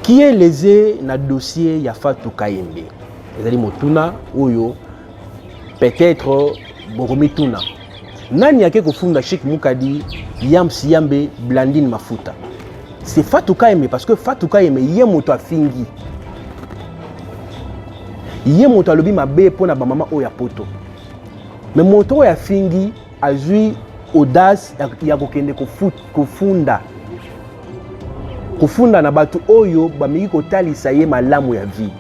Qui est lésé na dossier ya Fatou Kayembe? Ezali motuna oyo peut-être Boromituna. Nani yake kufunda Sheikh Mukadi Yamsi Yambe Blandine Mafuta? C'est Fatou Kayembe parce que Fatou Kayembe yé moto afingi. Yé moto alobi mabe pona ba mama oya poto. Mais moto oya fingi azui audace ya kokende kufunda. Kufunda na batu oyo bamiki kotalisa ye malamu ya vie.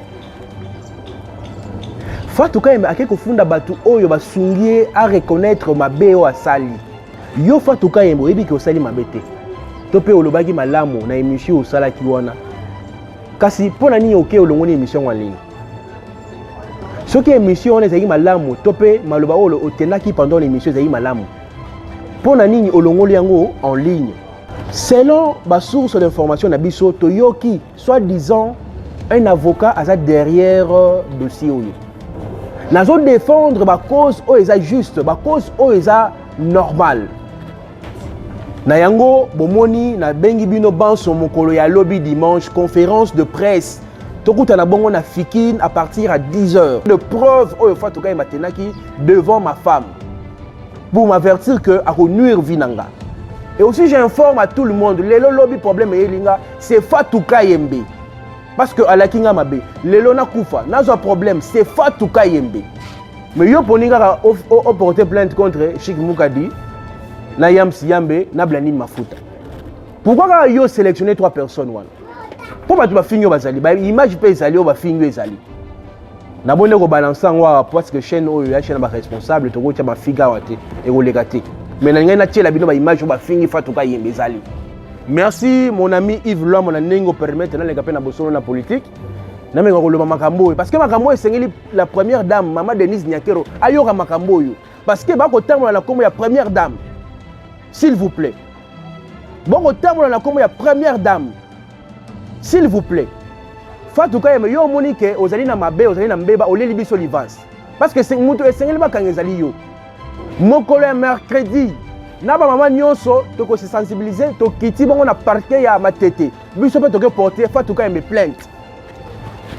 Fatou Kayembe ake kufunda batu oyo basungie a reconnaître mabe o asali. Yo Fatou Kayembe oyebi ke osali mabe te. Tope olobaki malamu na émission osala ki wana. Kasi pona nini oke olongoni émission en ligne. Soki émission on ezali malamu tope maloba olo otendaki pendant l'émission ezali malamu. Pona nini olongoli yango en ligne. Selon ma source d'information nabiso toyoki soi-disant un avocat asa derrière dossier oyo. Nazo défendre ma cause o eza juste, ma cause o eza normal. Na yango bomoni na bengi bino banso mokolo ya lobby dimanche conférence de presse. Tokuta na bongo na fikine à partir à 10h. De preuve o Fatou Kayembe tenaki devant ma femme pour m'avertir que a nuire vinanga. Et aussi j'informe à tout le monde, lelo lobby problème elinga, c'est Fatou Kayembe. Parce que à la kinga mabe, lelo na kufa, nazo problème, c'est Fatou Kayembe. Mais yo poninga o porter plainte contre Sheikh Mukadi, na Yamsi Yambe, na Blandine Mafuta. Pourquoi yo sélectionner 3 personnes wana? Pourquoi tu vas finir bazali? Ba image pe ezali o ba finir ezali. Na bonne ko balancer ngwa parce que chaîne oyo ya chaîne ba responsable to ko tia ba figa wate e ko legate. Mais na nga tiela bino ba image ba fingi Fatou Kayembe ezali. Merci mon ami Yves Loa mon nengo permettre na le kapena bosolo na politique. Na me ko loba makambo parce que makambo esengeli la première dame Maman Denise Nyakero ayoka makambo yo parce que ba ko tambola na kombo ya première dame. S'il vous plaît. Bon ko tambola na kombo ya première dame. S'il vous plaît. Fatou Kayembe yo monique ozali na mabe ozali na mbeba oleli biso livance. Parce que c'est mutu esengeli ba kangezali yo. Mokolo ya mercredi na ba mama nyonso toko se sensibiliser to kiti bongo na parquet ya matete biso pe toke porter Fatou Kayembe plainte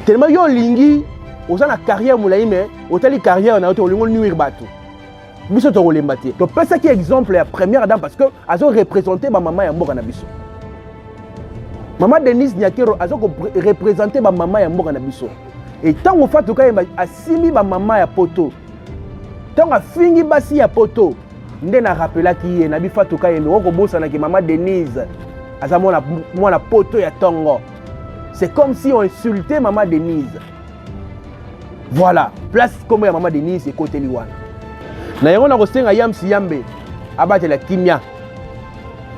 tellement yo lingi oza na carrière moulayi mais otali carrière na oto lingo nuire batu biso to kolemba te to pesa ki exemple ya première dame parce que azo représenter ba mama ya mboka na biso Maman Denise Nyakero azo ko représenter ba mama ya mboka na biso et tant Fatou Kayembe asimi ba mama ya poto tant a fingi basi ya poto nde na rappela ki ye na bi Fatou Kayembe ko bosa na ki Maman Denise azamona mwana poto ya tongo. C'est comme si on insultait Maman Denise. Voilà, place comme ya Maman Denise et côté liwana. Na yango na kosenga Yamsi Yambe abate la kimia.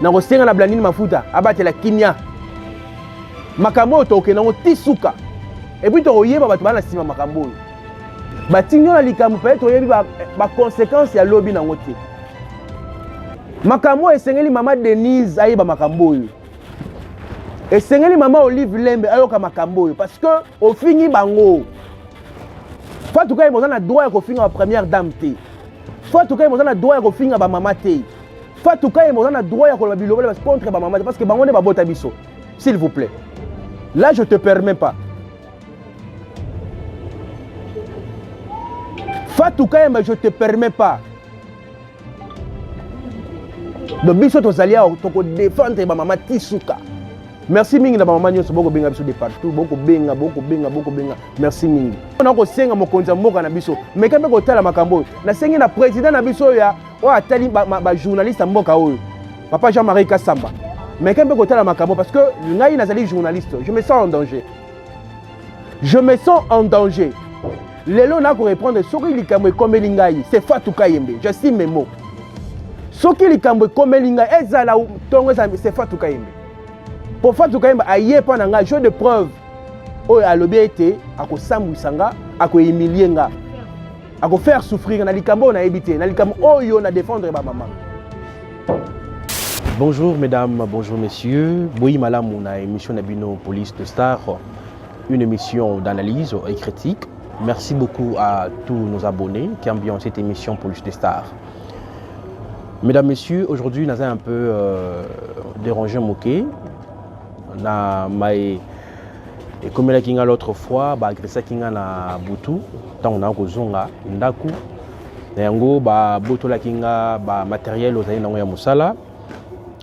Na kosenga na Blandine Mafuta abate la kimia. Makambo to ke na tisuka. Et puis to oyeba batu bana sima makambo. Batinyo na likambo peut-être oyebi ba conséquences ya lobby na ngote. Makambo esengeli Maman Denise ayeba makambo yo. Esengeli Maman Olive Lembe ayoka makambo yo parce que au fini bango. Fatou Kayembe na droit ya kofinga ba première dame te. Fatou Kayembe na droit ya kofinga ba mama te. Fatou Kayembe na droit ya ko biloba contre ba mama parce que bango ne ba bota biso. S'il vous plaît. Là je te permets pas. Fatou Kayembe, je te permets pas. Donc, biso to zalia to défendre ba mama tisuka. Merci mingi na ba mama nyonso boko benga biso de partout, boko benga. Merci mingi. On a ko senga mokonza mboka na biso. Mais kambe ko tala makambo. Na sengi na président na biso ya o atali ba journaliste mboka oyo. Papa Jean-Marie Kassamba. Mais kambe ko tala makambo parce que ngai nazali journaliste, je me sens en danger. Lelo na ko répondre soki likambo ekomeli ngai c'est Fatou Kayembe, j'estime mes mots. Soki likambo ekomeli ngai ezala tongo c'est Fatou Kayembe. Pour Fatou Kayembe aye pa na ngai jeu de preuve oyo alobi ete akosambwisa nga akohumilier nga faire souffrir na likambo na ebité na likambo oyo na défendre ba maman. Bonjour mesdames, bonjour messieurs. Boyi malamu na émission na bino Police de Star, une émission d'analyse et critique. Merci beaucoup à tous nos abonnés qui ambiancent cette émission Police des Stars. Mesdames, Messieurs, aujourd'hui, nous avons un peu dérangé, moqué. Et comme la kinga l'autre fois, ba agressa kinga na butu, tant on a kozonga ndaku. Yango ba boto la kinga ba matériel ozali nango ya musala.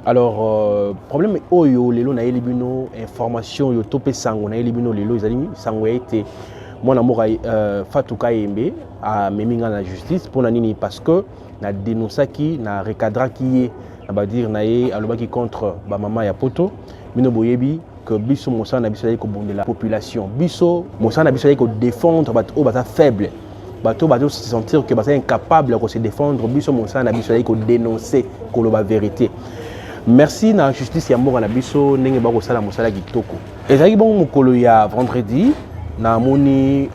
Alors problème oyo lelo na elibino information yo topé sango na elibino lelo ezali sango été mwana moka Fatou Kayembe a meminga na justice pour nini parce que na dénonçaki na recadra qui na ba dire na ye alobaki contre ba mama ya poto mino boyebi que biso mosana na biso ko bondela population biso mosana na biso ko défendre bato o bata faible bato bato se sentir que bata incapable de se défendre biso mosana na biso ko dénoncer ko lo ba vérité. Merci na justice ya mboka na biso ndenge ba ko sala mosala kitoko ezaki bon mokolo ya vendredi na moni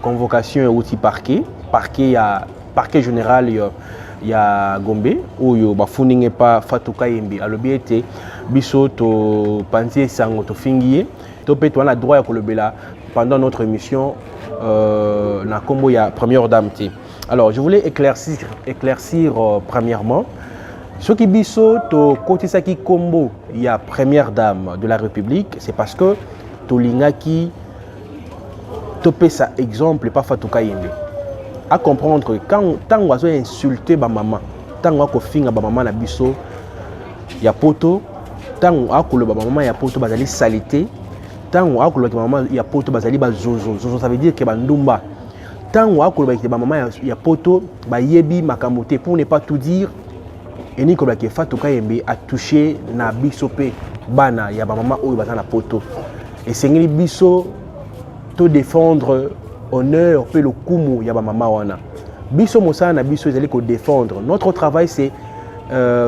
convocation ya outil parquet ya parquet général ya Gombe oyo bafuninge pa Fatou Kayembe alobi ete biso to pantie sango to fingiye to pe to na droit ya kolobela pendant notre émission na kombo ya première dame te. Alors je voulais éclaircir premièrement ce qui biso to kotisaki kombo ya première dame de la République, c'est parce que to lingaki to pe sa exemple pas Fatou Kayembe à comprendre que quand tant oiseau insulter ba maman tant ko finga ba maman na biso ya poto tant akolo ba maman ya poto bazali salité tant akolo ba maman ya poto bazali ba zozo ça veut dire que ba ndumba tant akolo ba maman ya poto ba yebi makamote pour ne pas tout dire et ni comme que Fatou Kayembe a touché na biso pe bana ya ba maman oyo bazana poto et sengeli biso to défendre honneur pe le kumu ya ba mama wana biso mosana na biso ezali ko défendre notre travail c'est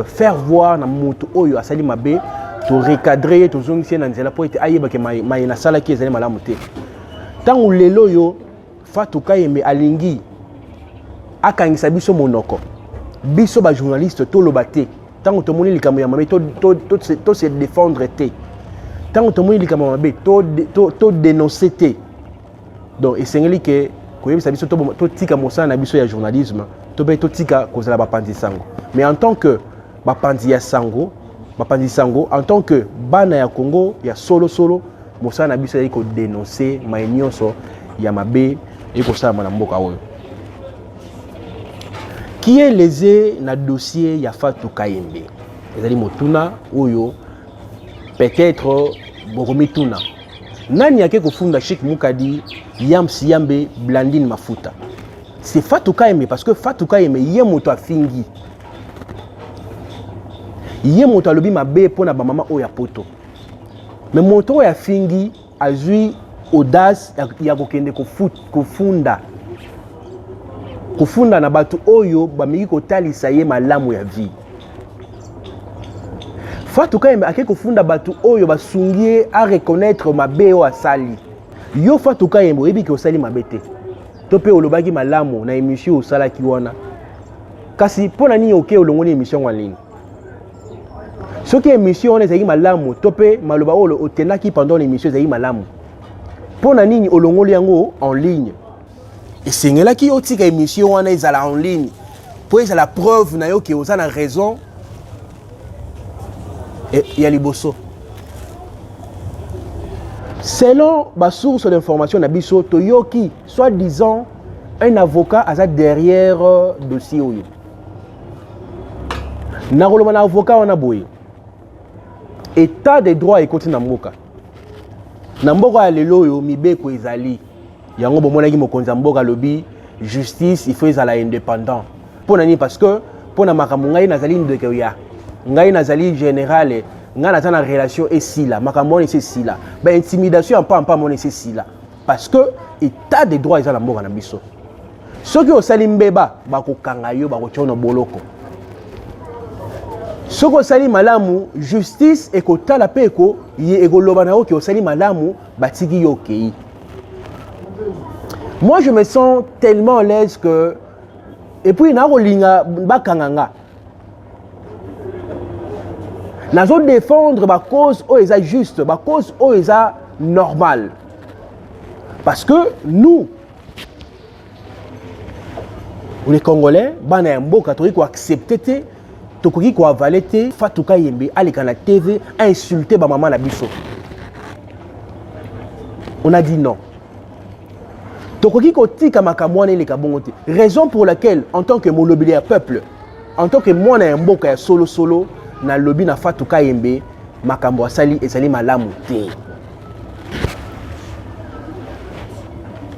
faire voir na mutu oyo asali mabe to recadrer to zongisi na nzela po ete ayeba ke mai na sala ki ezali malamu te tangu lelo yo Fatou Kayembe alingi akangisa biso monoko biso ba journaliste to lobate tangu to moni likambo ya mabe to se défendre te tangu to moni likambo mabe to dénoncer te. Donc esengeli ke koyebisa biso to tika mosana na biso ya journalisme to be to tika kozala bapandi sango mais en tant que bapandi sango en tant que bana ya Congo ya solo mosana na biso ya ko dénoncer mai nyonso ya mabe et ko sala na mboka oyo qui est lésé na dossier ya Fatou Kayembe ezali motuna oyo peut-être bokomituna nani yake kufunda Sheikh Mukadi Yams Yambe Blandine Mafuta c'est Fatou Kayembe parce que Fatou Kayembe ye moto afingi ye moto alobi mabe pona ba mama oya poto mais moto ya fingi azui audace ya kokende kufunda na batu oyo bamiki kotalisa ye malamu ya vie. Fatou Kayembe ake kofunda batu oyo basungie à reconnaître mabe o asali yo Fatou Kayembe oyebi ke osali mabe te to pe olobaki malamu na émission osala ki wana kasi pona nini oke olongoni émission en ligne soki émission wana ezali malamu to pe maloba olo otenaki pendant l'émission ezali malamu pona nini olongoli yango en ligne esengelaki otika émission wana ezala en ligne po ezala preuve na yo ke oza na raison et liboso. Selon ma source d'information na biso toyoki soi-disant un avocat asa derrière dossier oyo. Na koloma na avocat wana boye. État de droit ekoti na mboka. Na mboka ya lelo yo mibeko ezali. Yango bomonaki mokonza mboka lobi justice il faut ezala indépendant. Pona ni parce que pona makambo ngai nazali ndeke ya ngai nazali général nga na tana relation esila makambo ni sila ba intimidation en pas mon sila parce que état de droit ezala mboka na biso soki osali mbeba bakokanga yo bakochona boloko soki osali malamu justice ekotala pe eko ye ekoloba na yo ki osali malamu batiki yo okei. Moi je me sens tellement à l'aise que et puis na kolinga bakanganga nazo défendre ma cause où est juste, ma cause où est normal. Parce que nous, les Congolais, bana mboka toki ko accepter toki ko avaler Fatou Kayembe aller kana TV insulter ba maman na biso. On a dit non. Tokoki kotika makamwane le kabongote. Raison pour laquelle, en tant que molobili ya peuple, en tant que mwana ya mboka ya solo solo, na lobi na Fatou Kayembe, makambo asali ezali malamu te.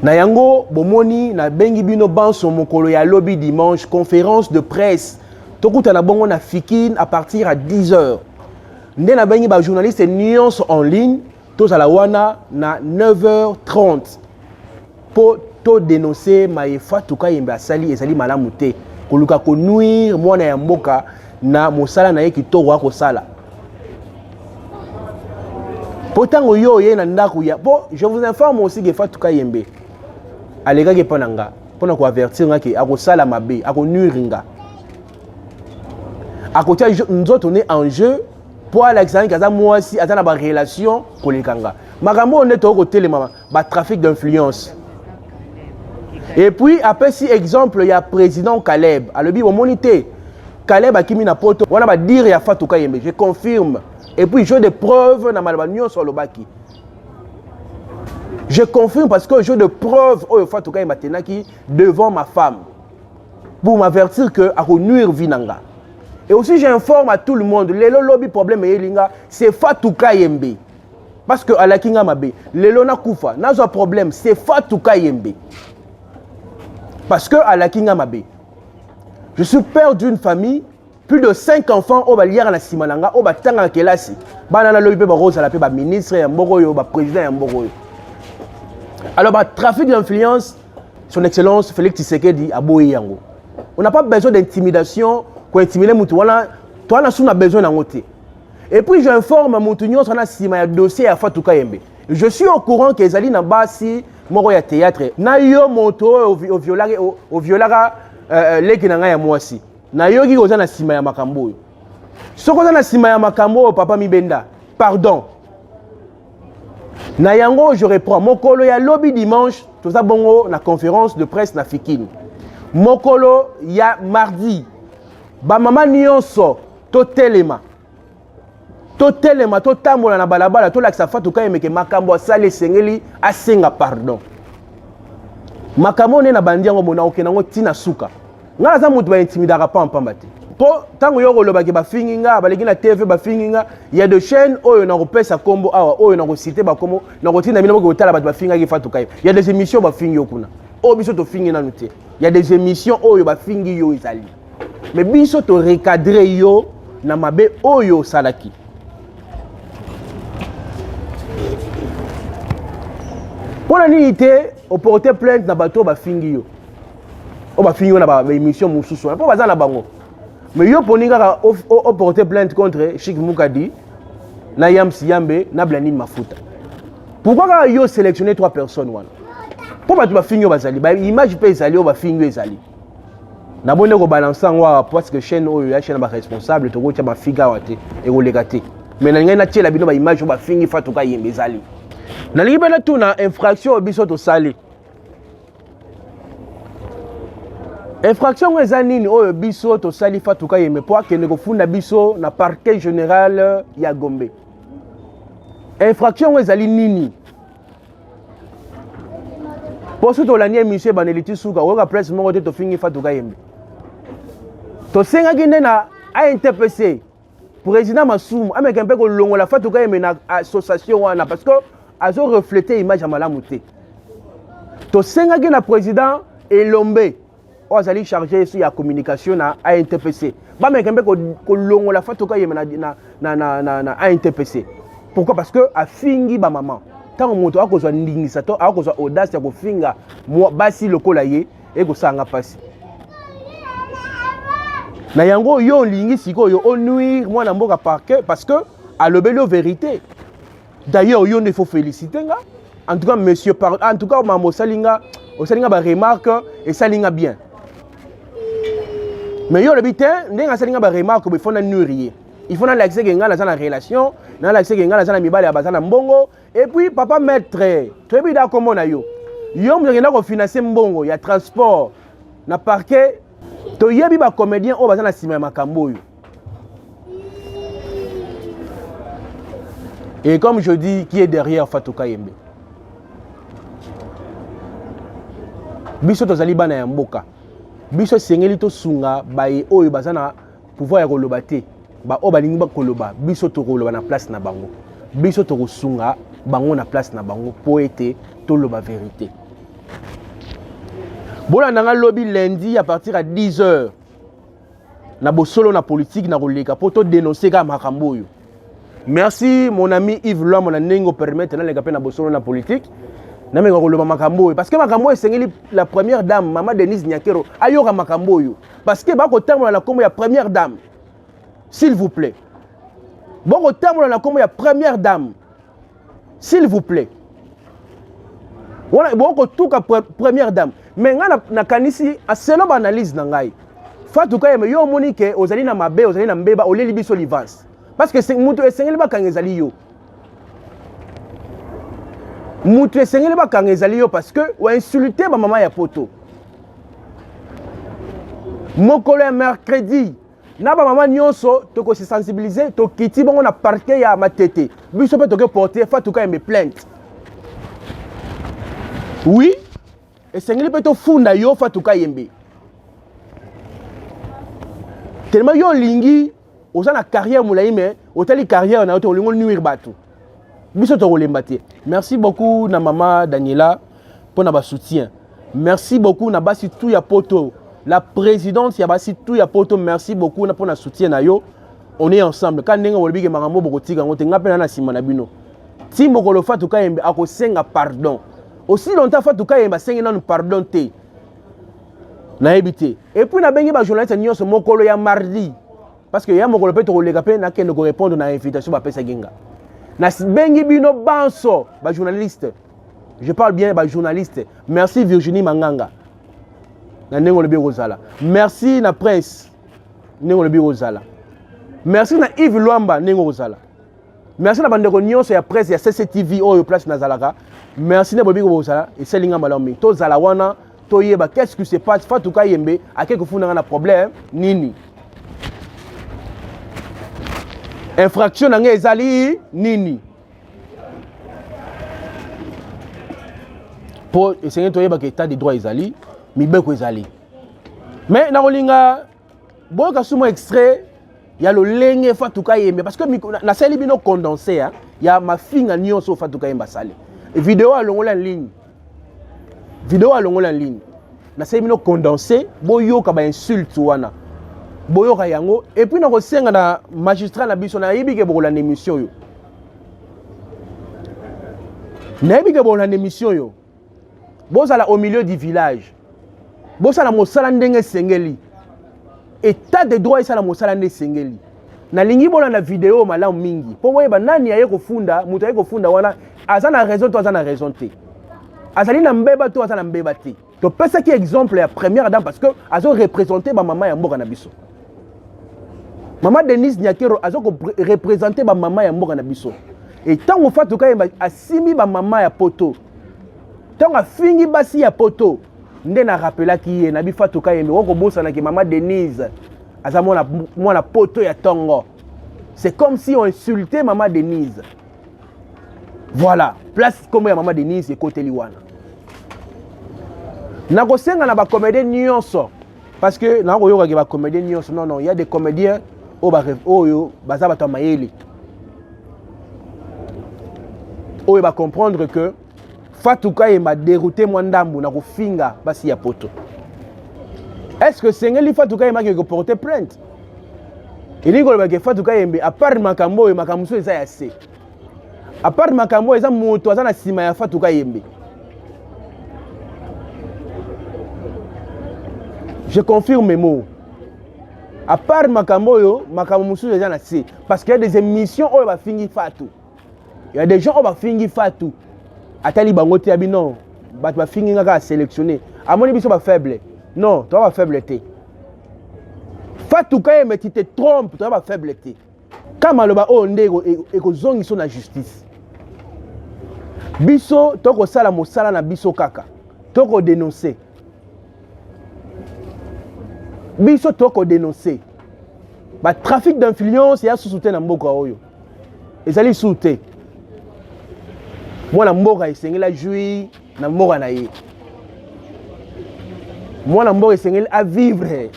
Na yango bomoni na bengi bino banso mokolo ya lobby dimanche, conférence de presse. Tokuta na bongo na Fikine à partir à 10h. Nde na bengi ba journaliste nuance en ligne, tozala wana na 9h30. Pour to dénoncer maye Fatou Kayembe asali ezali malamu te. Koluka ko nuire mwana ya mboka na mosala na ye kitoko akosala. Pourtant yo ye na ndako ya. Bon, je vous informe aussi que Fatou Kayembe alega ke pananga pona ko avertir nga ke akosala mabe, akonuire nga. Akotia nzoto ne en jeu pour Alexandre kaza mwasi atana ba relation kolekanga. Makambo on est au côté les maman, ba trafic d'influence. Et puis après si exemple il y a président Caleb, alobi monité Caleb akimi na poto, wana ba dire ya Fatou Kayembe, je confirme. Et puis j'ai des preuves na malbanyo sur le baki. Je confirme parce que j'ai des preuves au Fatou Kayembe tenaki devant ma femme pour m'avertir que a nuire vinanga. Et aussi j'informe à tout le monde, lelo lobby problème yelinga, c'est Fatou Kayembe. Parce que alakinga mabe, lelo na kufa, na zo problème, c'est Fatou Kayembe. Parce que alakinga mabe. Je suis père d'une famille, plus de 5 enfants au balière na simananga, au batanga kelasi. Banana lobby pe ba rose la pe ba ministre ya mboroyo, ba président ya mboroyo. Alors ba trafic d'influence, son excellence Félix Tshisekedi a boye yango. On n'a pas besoin d'intimidation. Pour intimider mutu wana toi na suna besoin na ngote. Et puis j'informe mutu nyonso na sima ya dossier ya Fatou Kayembe. Je suis au courant que ezali na basi moko ya théâtre na yo moto au violara leki na nga ya mwasi. Na yo ki koza na sima ya makambo. Soko za na sima ya makambo papa mibenda. Pardon. Na yango je reprends mokolo ya lobby dimanche toza bongo na conférence de presse na Fikine. Mokolo ya mardi ba mama nyonso to telema to tambola na balabala to lakisa Fatou Kayembe ke makambo asali sengeli asenga pardon. Makambo ne na bandiango mona okenango tina suka. Ngala za mutu ba intimidaka pa mpamba te. Po tango yo koloba ke ba finginga baleki na TV ba finginga, il y a de chaînes oyo na kopesa kombo awa oyo na ko citer ba kombo na ko tina bino ko tala ba finga ki Fatou Kayembe. Il y a des émissions ba fingi okuna. O biso to fingi na nuté. Il y a des émissions oyo ba fingi yo izali. Mais biso to recadrer yo na mabe oyo salaki. Pour la nité, au porter plainte na bateau ba fingi yo. O ba fingi yo na ba émission mususu. Na po baza na bango. Mais yo poninga au porter plainte contre Chic Moukadi na Yamsi Yambe na Blanine Mafuta. Pourquoi yo sélectionner 3 personnes wana? Po ba fingi yo bazali, ba image pe ezali o ba fingi yo ezali. Na bonne ko balancer ngwa parce que chaîne oyo ya chaîne ba responsable to ko tia ba figa wate e ko legate. Mais na ngai na tiela bino ba image ba fingi Fatou Kayembe ezali. Na lingi bena tuna infraction biso to sali. Infraction ezanini oyo biso to sali Fatou Kayembe po akende ko funda biso na parquet général ya Gombe. Infraction ezali nini? Pour ce to la nie monsieur Baneliti Souka o ka presse moko to fingi Fatou Kayembe. To senga ginde na ANTPC président Masumu ameka mpe ko longola Fatou Kayembe na association wana parce que azo refléter image ya malamu te. To senga ginde na président Elombe o azali chargé sur la communication na ANTPC. Ba meka mpe ko longola Fatou Kayembe na ANTPC. Pourquoi? Parce que a fingi ba maman. Tant moto akozwa ndingisa to akozwa audace ya kofinga basi lokola ye e ko sanga pasi. Na yango yo lingi siko yo onuire mwana mboka parquet parce que a lobelo vérité. D'ailleurs yo ne faut féliciter nga. En tout cas monsieur en tout cas mamo salinga ba remarque et salinga bien. Mais yo le bitin ndenga salinga ba remarque be fona nuire. Il faut na l'accès que nga na za relation, na l'accès que nga na za mibale ya bazana mbongo et puis papa maître, très bien d'accord na yo. Yo mzengena ko financer mbongo ya transport na parquet to yebi ba comédien o bazana sima makambo yo. Et comme je dis, qui est derrière Fatou Kayembe? biso tozali bana ya mboka biso sengeli to sunga baye oyo bazana pouvoir ya koloba te ba o balingi ba koloba biso to koloba na place na bango biso to kosunga bango na place na bango po ete to loba vérité. Bona nanga lobby lundi à partir à 10h na bosolo na politique na koleka po to dénoncer ka makambo yo. Merci mon ami Yves Lwa mon nengo permettre na leka pe na bosolo na politique. Na me koloba makambo yo parce que makambo esengeli la première dame Maman Denise Nyakero ayoka makambo yo parce que ba ko terme na kombo ya première dame. S'il vous plaît. Bon ko terme na kombo ya première dame. S'il vous plaît. Voilà bon ko tuka première dame. Mais nga na kanisi a selon analyse na ngai. Fatou Kayembe yo monique ozali na mabe ozali na mbeba oleli biso livance. Parce que c'est mutu esengeli ba kangezali yo. Mutu esengeli ba kangezali yo parce que ou insulter ba maman ya poto. Mokolo ya mercredi na ba maman nyonso to ko se sensibiliser to kiti bongo na parquet ya matete. Biso pe to ke porter Fatou Kayembe plainte. Oui, esengeli pe to funda yo Fatou Kayembe. Tellement yo lingi ozana carrière moulayi mais otali carrière na oto lingo nuire bato. Biso to kolembate. Merci beaucoup na maman Daniela pour na ba soutien. Merci beaucoup na basi tout ya poto. La présidente ya basi tout ya poto, merci beaucoup na pour na soutien na yo. On est ensemble. Quand nenga wolobi ke makambo bokotika ngote ngapena na sima na bino. Timbo kolo Fatou Kayembe akosenga pardon. Aussi longtemps Fatou Kayembe sengi na pardon te. Na ebité. Et puis na bengi ba journaliste nyonso mokolo ya mardi. Parce que ya mokolo pe to kolega pe na kende ko répondre na invitation ba pesa ginga. Na bengi bino banso ba journaliste. Je parle bien ba journaliste. Merci Virginie Manganga. Na nengo le Rosala. Merci na presse. Nengo le Rosala. Merci na Yves Luamba nengo Rosala. Merci na bandeko nyonso ya presse ya CCTV oyo place na Zalaka. Merci na Bobi Rosala et Selinga Malami. To Zalawana to yeba qu'est-ce qui se passe Fatou Kayembe a quelque funda na problème nini. Infraction na ezali nini. Pour essayer de yeba que état de droit ezali mibeko ezali. Mais na kolinga boka sumo extrait ya lo lenge Fatou Kayembe parce que na sali bino condensé hein ya mafinga nyonso Fatou Kayembe sali. Et vidéo alongola en ligne. Vidéo alongola en ligne. Na sali bino condensé boyoka ba insulte wana. Boyoka yango et puis na kosenga na magistrat na biso na yebike bokola na émission yo. Na yebike bokola na émission yo. Bozala au milieu du village. Bozala mosala ndenge sengeli. État de droit isala mosala ndenge sengeli. Na lingi bona na vidéo malamu mingi. Po boyeba nani aye kofunda, mutu aye kofunda wana azana raison to azana raison te. Azali na mbeba to azana mbeba te. To pesa ki exemple ya première dame parce que azo représenter ba maman ya mboka na biso. Maman Denise Nyakero azo représenter ba maman ya mboka na biso. Et tant Fatou Kayembe asimi ba maman ya poto. Tant afingi basi ya poto. Nde na rappela ki na bi Fatou Kayembe woko bosa na ki maman Denise azamona mwana poto ya tongo. C'est comme si on insultait maman Denise. Voilà, place comme ya maman Denise et côté liwana. Na kosenga na ba comédien nyonso parce que na ko yoka ke ba comédien nyonso non, il y a des comédiens oyo bazaba to mayele. Oyo ba comprendre que Fatou Kayembe a dérouté Mwandambu na kofinga basi ya poto. Est-ce que sengeli Fatou Kayembe qui porter plainte? Il dit que Fatou Kayembe à part makambo et makamso eza ya se. À part makambo eza moto azana sima ya Fatou Kayembe. Je confirme mes mots. À part makambo yo makamso eza na se parce qu'il y a des émissions où va fingi Fatou. Il y a des gens où va fingi Fatou. Atali bango te abi non bat ba fingi ngaka sélectionner amoni biso ba faible non toi ba faible te Fatou Kayembe tu te trompes toi ba faible te kama loba o ndeko ekozongi so na justice biso toko sala mosala na biso kaka toko dénoncer biso toko dénoncer ba trafic d'influence ya sous-souté na mboka oyo ezali sous-souté. Moi, la mboka esengela jui na mboka na ye. Moi na mboka esengeli à vivre.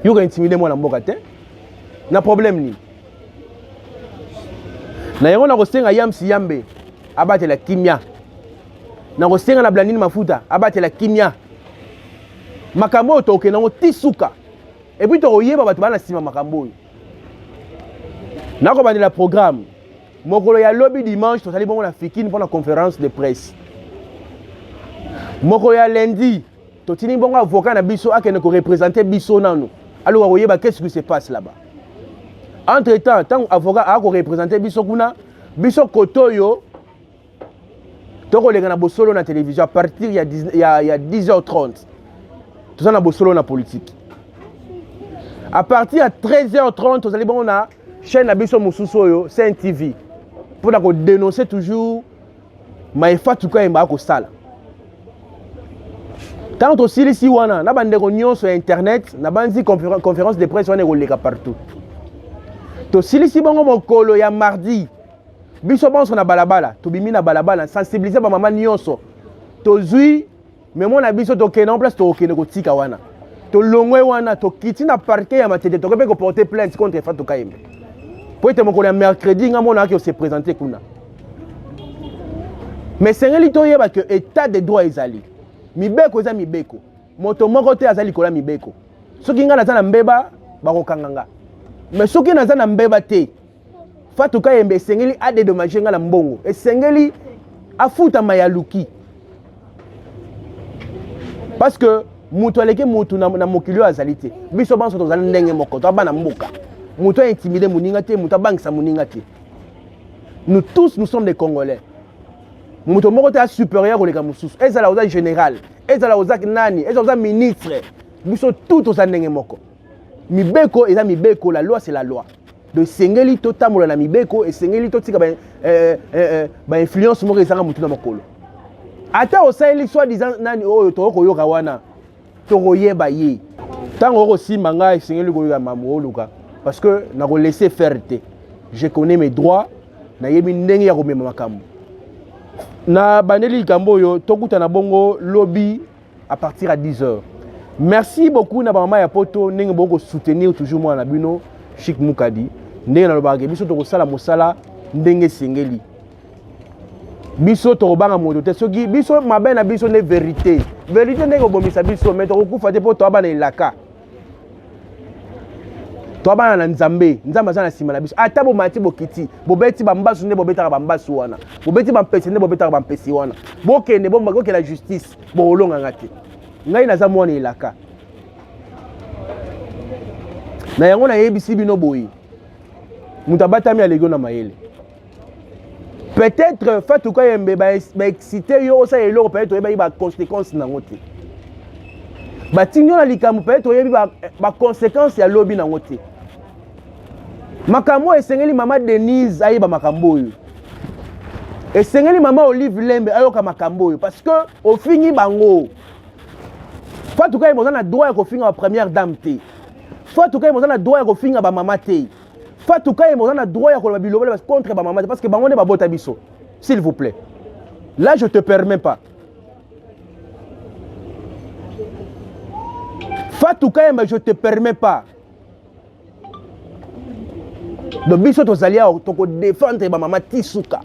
Yo ka intimider moi na mboka te. Na problème ni. Na yango na kosenga yamsi yambe abatela kimia. Na kosenga na blandine mafuta abatela kimia. Makambo to ke nango tisuka. Et puis to oyeba bato bana sima makambo. Na ko bandela programme. Mokolo ya lobby dimanche to sali bongo na fikine pour la conférence de presse. Mokolo ya lundi to tini bongo avocat na biso akene ko représenter biso nanu. Alors oyeba qu'est-ce qui se passe là-bas. Entre-temps, tant avocat a ko représenter biso kuna, biso kotoyo toko leka na bosolo na télévision à partir il y a 10h30. Tout ça na bosolo na politique. À partir à 13h30, vous allez bon na chaîne na biso mususu yo, c'est TV. Pour la dénoncer toujours maïfa tuka yemba ko sala. Tant aussi ici wana na bande réunion sur internet, na bandi conférence de presse wana ko leka partout. To silisi bongo mokolo ya mardi. Biso bonso na balabala, to bimi na balabala, sensibiliser ba mama nyonso. To zui mais mon biso to kena en place to kena ko tika wana. To longwe wana to kiti na parquet ya matete to ko porter plainte contre Fatou Kayembe. Pour être mokolo ya mercredi nga mona ki se présenter kuna. Mais sengeli to yeba que état de droit ezali. Mibeko eza mibeko. Moto moko te azali kola mibeko. Soki nga naza na mbeba bakokanganga. Mais soki naza na mbeba te Fatou Kayembe sengeli a dédommagé nga na mbongo. Et sengeli afuta mayaluki. Parce que mutu aleke mutu na mokili azali te. Biso banso tozali ndenge moko to bana mboka. Mutu intimidé muninga te, mutu bangisa muninga te. Nous tous nous sommes des Congolais. Mutu moko te supérieur koleka mususu. Ezala oza général, ezala oza nani, ezala oza ministre. Biso tout tozali ndenge moko. Mibeko eza mibeko, la loi c'est la loi. De sengeli to tamola na mibeko et sengeli to tika ba influence moko ezanga mutu na mokolo. Ata osaeli soit disant nani oyo to koyoka wana to koyeba ye. Tango ko simba ngai sengeli koyoka mamu oluka parce que na ko laisser faire te. Je connais mes droits na yebi ndenge ya komema makambo. Na bandeli kambo yo tokuta na bongo lobby à partir à 10h. Merci beaucoup na mama ya poto ndenge boko soutenir toujours moi na bino Chic Mukadi. Ndenge na lobaka biso to kosala mosala ndenge sengeli. Biso to banga moto te soki biso mabe na biso ne vérité. Vérité ndenge obomisa biso mais to kokufa te po to abana elaka. To abana na Nzambe, Nzambe azana sima na biso. Ata bo mati bo kiti, bo beti bambasu ne bo betaka bambasu wana. Bo beti bampesi ne bo betaka bampesi wana. Bo kende bo makoke la justice, bo olonga ngate. Ngai naza mwana elaka. Na yango na yebisi bino boyi. Mutabatami alego na mayele. Peut-être Fatou Kayembe ba excité yo osa eloko peut-être yeba ba conséquences na ngote. Ba tinyo na likamu peut-être yeba ba conséquences ya lobby na ngote. Makambo esengeli mama Denise ayeba makambo yo. Esengeli mama Olive Lembe ayoka makambo yo parce que au fini bango. Fatou Kayembe na droit ya ko finga ba première dame te. Fatou Kayembe na droit ya ko finga ba mama te. Fatou Kayembe na droit ya ko ba bilobela contre ba mama parce que bango ne ba bota biso. S'il vous plaît. Là je te permets pas. Fatou Kayembe je te permets pas. Le biso to zalia to ko défendre ba mama tisuka.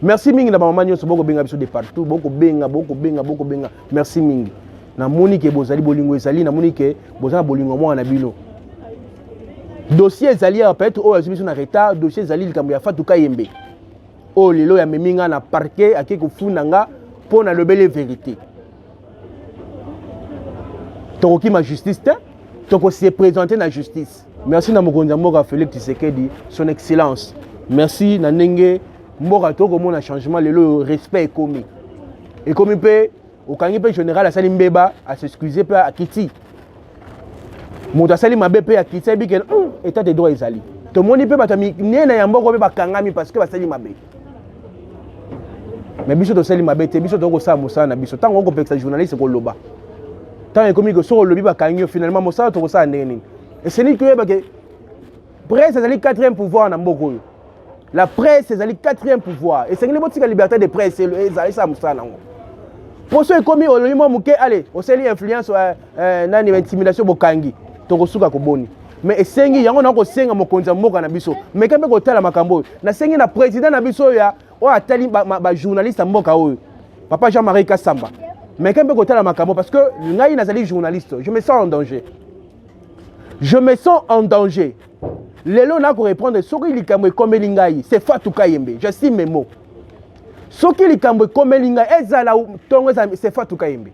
Merci mingi na ba mama nyonso boko benga biso de partout, boko benga. Merci mingi. Na monike bozali bolingo ezali na monike bozala bolingo mwa na bino. Dossier ezali peut-être o azibiso na retard, dossier ezali likambo ya Fatou Kayembe. O lelo ya meminga na parquet akeko funa nga pona lobele vérité. Tokoki ma justice te, toko se présenter na justice. Merci na mokonzi mboka Félix Tshisekedi, son excellence. Merci na ndenge mboka toko mona changement lelo respect ekomi. Ekomi pe okangi pe général asali mbeba a s'excuser pe a kiti. Moto asali mabe pe a kiti bi ke état de droit ezali. To moni pe batami nena ya mboko pe bakangami parce que basali mabe. Mais biso to sali mabe te biso to ko sa musana na biso tango ko peksa journaliste ko loba. Tant ekomi ko so lobi bakangi finalement musala to ko sa ndeni. Et c'est ni que ke presse ezali 4e pouvoir na mboko yo. La presse ezali 4e pouvoir et c'est que les botika liberté de presse ezali sa musana ngo. poso ekomi olimo muke allez oseli influence nani intimidation bokangi tokosuka koboni mais esengi yango na kosenga mokonzi mboka na biso mais kambe kotala makambo na sengi na président na biso ya o atali ba journaliste mboka oyo papa Jean-Marie Kassamba mais kambe kotala makambo parce que ngai nazali journaliste je me sens en danger lelo na ko répondre soki likambo ekomeli ngai c'est Fatou Kayembe j'estime mes mots soki likambo ekomeli ngai ezala tongo c'est Fatou Kayembe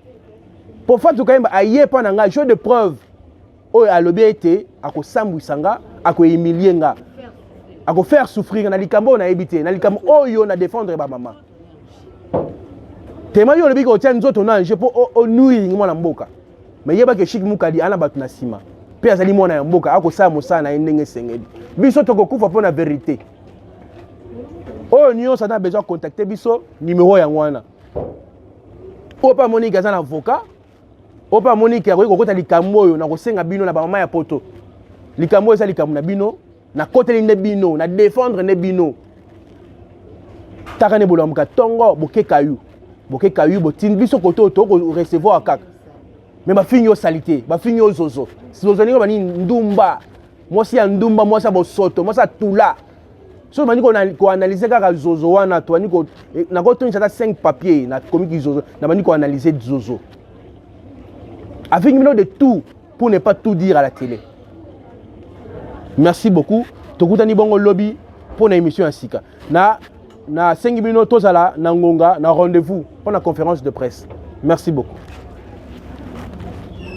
pour Fatou Kayembe aye pa na ngai jeu de preuve oyo alobi ete akosambwisa nga akohumilier nga akofaire souffrir na likambo oyo nayebi te na likambo oyo na défendre bamama tema yo olobi kotia nzoto na nje mpo onuiri mwana mboka me yebake Chic Mukadi ana bato na nsima mpe azali mwana ya mboka akosala mosala na ye ndenge esengeli biso tokokufa mpo na verité oyo nyonso ata besoin contacter biso numéro yango wana oyo mpe amoniki aza na avocat oyo mpe amoniki akoki kokota likambo oyo na kosenga bino na bamama ya poto likambo oyo eza likambo na bino na koteli nde bino na défendre nde bino taka nde bolamuka tongo bokeka yu botindi biso kote oyo tokorecevoir kaka me bafingi yo salite bafingi yo zozo zozo ningo bani ndumba mwasi ya ndumba mwasi ya bosoto mwasi ya tula so bani koanalyse kaka zozo wana to bani nakotonisa ata 5 papier na komiki zozo na bani koanalyse zozo avec de tout pour ne pas tout dire à la télé. Merci beaucoup. Tokutani bongo lobby pour une émission à Sika. Na 5 minutes tozala na ngonga na rendez-vous pour la conférence de presse. Merci beaucoup.